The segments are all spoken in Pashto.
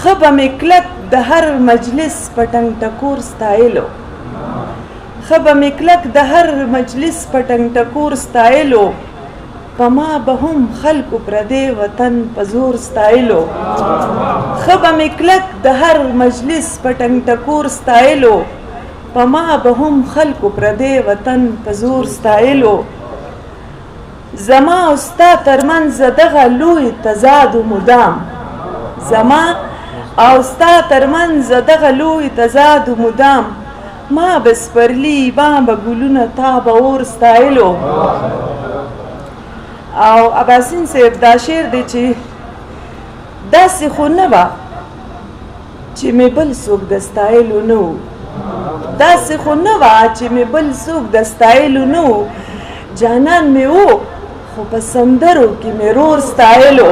خبه مې کلک د هر مجلس په ټنګ ټکور ستایلو خبه مې کلک د هر مجلس په ټنګ ټکور ستایلو په ما به هم خلکو پردی وطن په زور ستایلو خبه مې کلک د هر مجلس په ټنګ ټکور ستایلو په ما به هم خلکو پردی وطن په زور ستایلو زما او ستا ترمنځ دغه لوی تضاد و مدام زما او ستا ترمنځ دغه لوی تضاد و مدام ما به سپرلي ما به ګلونه تا به اور ستایلو او اباسین صاحب دا شعر دی چې داسې خو نه وه چې مې بل څوک د ستایلو نه و داسې خو نه وه چې مې بل څوک د ستایلو نه و جانان مې و خو په سندرو کې مې رور ستایلو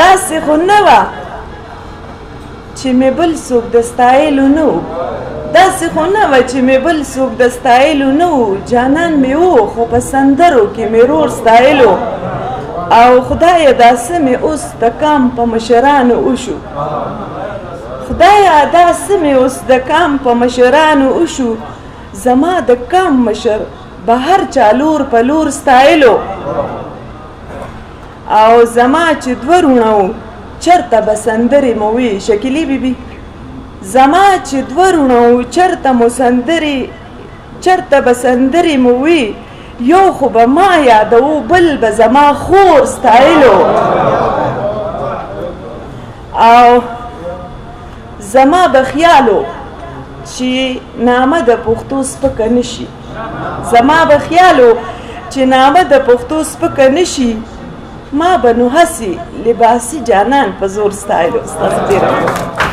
داسې خو نه وه چې مې بل څوک د ستایلو نه و داسې خو نه وه چې مې بل څوک د ستایلو نه و جانان مې و خو په سندرو کې مې رور ستایلو او خدایه داسې مې اوس د کام په مشرانو وشو خدایه داسې مې اوس د کام په مشرانو وشو زما د کام مشر به هر چا لور په لور ستایلو او زما چې دوه روڼه و چرته به سندرې مو وي شکیلي بیبي زما چې دوه روڼه و چرته به سندرې مو وي یو خو به ما یادو بل به زما خور ستایلو او زما به خیالو چې نامه د پښتو سپکه نشي زما به خیالو چې نامه د پښتو سپکه نشي ما به نو هسې لباسي جانان په زور ستایلو ستاسو ډېره